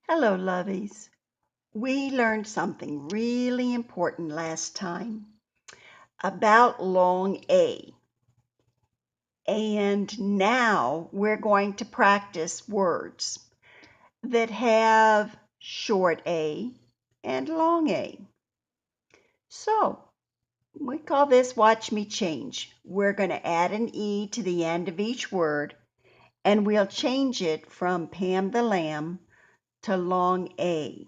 Hello, lovies. We learned something really important last time about long A. And now we're going to practice words that have short A and long A. So we call this Watch Me Change. We're going to add an E to the end of each word, and we'll change it from Pam the Lamb to long A.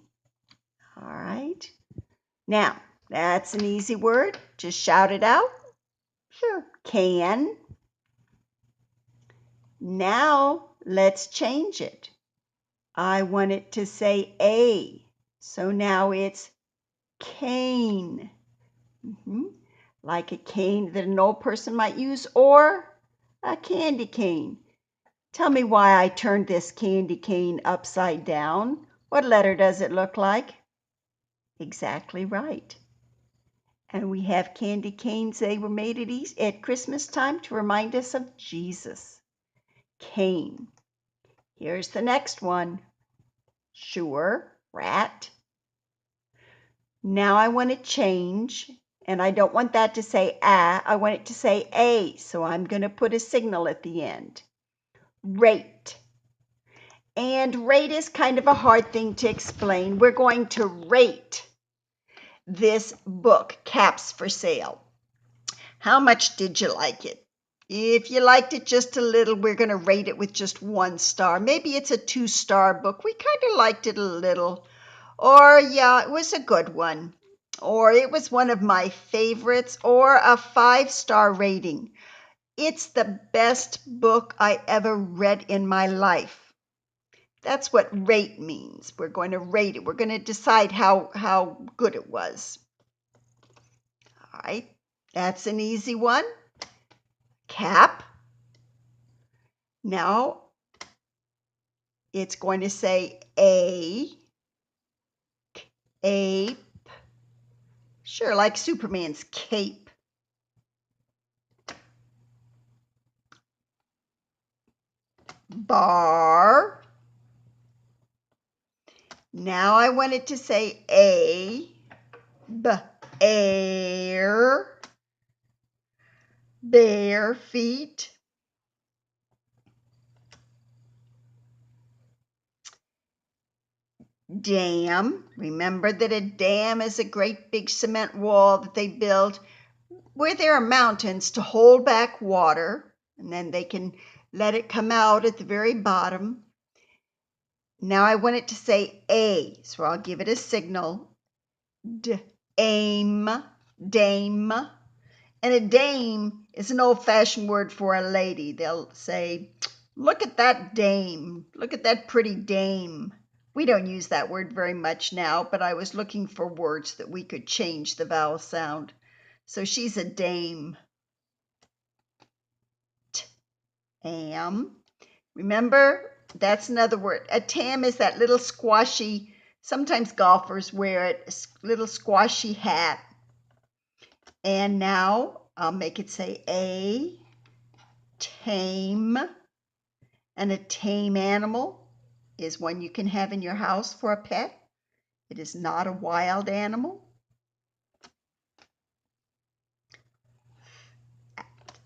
All right? Now, that's an easy word. Just shout it out. Sure. Can. Now, let's change it. I want it to say A. So now it's cane. Like a cane that an old person might use, or a candy cane. Tell me why I turned this candy cane upside down. What letter does it look like? Exactly right. And we have candy canes. They were made at Christmas time to remind us of Jesus. Cane. Here's the next one. Sure, rat. Now I want to change, and I don't want that to say ah, I want it to say a, so I'm going to put a signal at the end. Rate. And rate is kind of a hard thing to explain. We're going to rate this book, Caps for Sale. How much did you like it? If you liked it just a little, we're going to rate it with just 1 star. Maybe it's a 2-star book. We kind of liked it a little. Or, yeah, it was a good one. Or it was one of my favorites. Or a 5-star rating. It's the best book I ever read in my life. That's what rate means. We're going to rate it. We're going to decide how good it was. All right, that's an easy one. Cap. Now it's going to say ape. Sure, like Superman's cape. Bar. Now I want it to say air. Bare feet. Dam. Remember that a dam is a great big cement wall that they build where there are mountains to hold back water, and then they can let it come out at the very bottom. Now I want it to say A, so I'll give it a signal. Dame. And a dame is an old-fashioned word for a lady. They'll say, look at that dame. Look at that pretty dame. We don't use that word very much now, but I was looking for words that we could change the vowel sound. So she's a dame. Tam. Remember, that's another word. A tam is that little squashy, sometimes golfers wear it, a little squashy hat. And now I'll make it say a tame. And a tame animal is one you can have in your house for a pet. It is not a wild animal.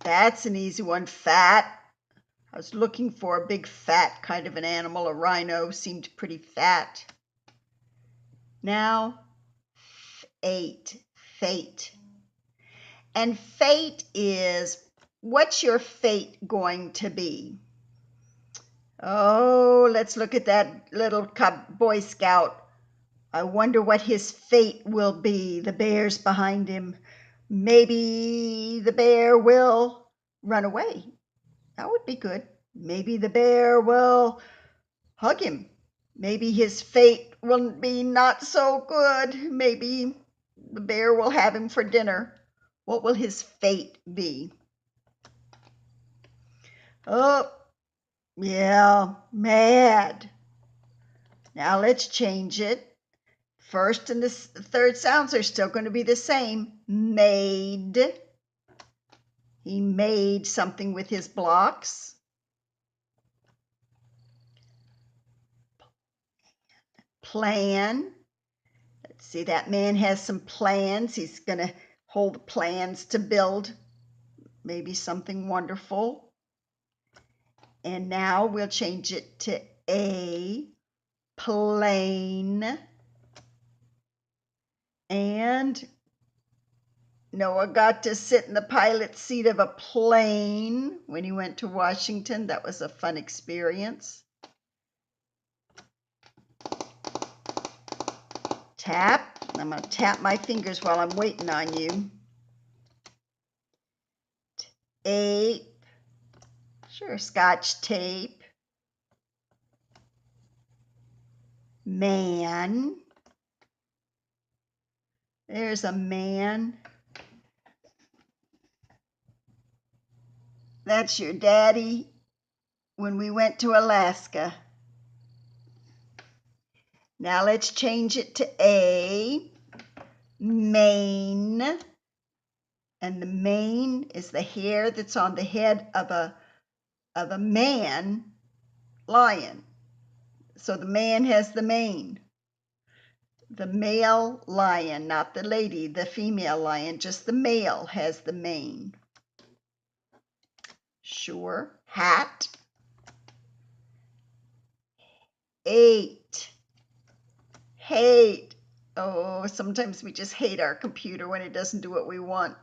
That's an easy one. Fat. I was looking for a big fat kind of an animal. A rhino seemed pretty fat. Now, fate. And fate is, what's your fate going to be? Oh, let's look at that little Boy Scout. I wonder what his fate will be. The bear's behind him. Maybe the bear will run away. That would be good. Maybe the bear will hug him. Maybe his fate will be not so good. Maybe the bear will have him for dinner. What will his fate be? Oh, yeah, mad. Now let's change it. First and the third sounds are still going to be the same. Made. He made something with his blocks. plan. Let's see, that man has some plans. He's going to hold plans to build maybe something wonderful. And now we'll change it to a plane. And Noah got to sit in the pilot's seat of a plane when he went to Washington. That was a fun experience. Tap. I'm going to tap my fingers while I'm waiting on you. Tape. Sure, Scotch tape. Man. There's a man. That's your daddy when we went to Alaska. Now let's change it to a mane. And the mane is the hair that's on the head of a man lion. So the man has the mane. The male lion, not the lady, the female lion, just the male has the mane. Sure. Hat. 8. Hate. Oh, sometimes we just hate our computer when it doesn't do what we want.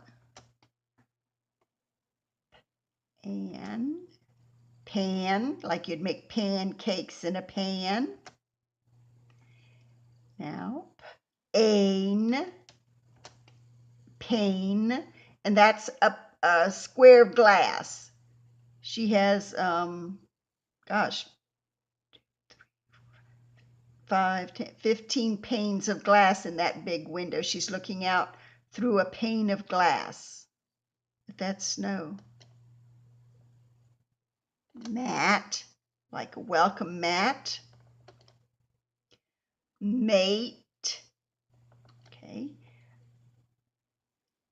And pan, like you'd make pancakes in a pan. Now, pane, pane, and that's a square of glass. She has, 5, 10, 15 panes of glass in that big window. She's looking out through a pane of glass. That's snow. Mat, like a welcome mat. Mate. Okay.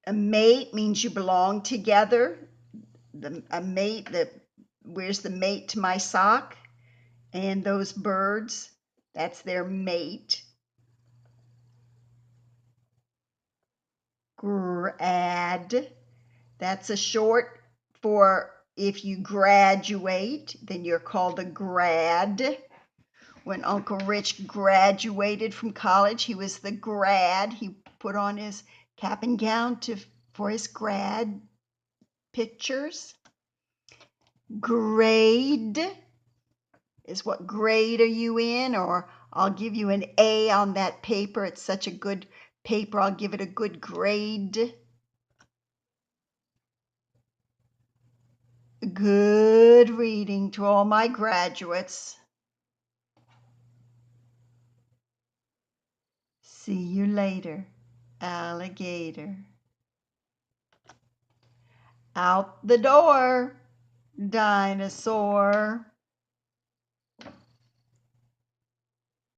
A mate means you belong together. A mate, where's the mate to my sock? And those birds, that's their mate. Grad, that's a short for if you graduate, then you're called a grad. When Uncle Rich graduated from college, he was the grad. He put on his cap and gown for his grad pictures. Grade is what grade are you in, or I'll give you an A on that paper. It's such a good paper. I'll give it a good grade. Good reading to all my graduates. See you later, alligator. Out the door, dinosaur.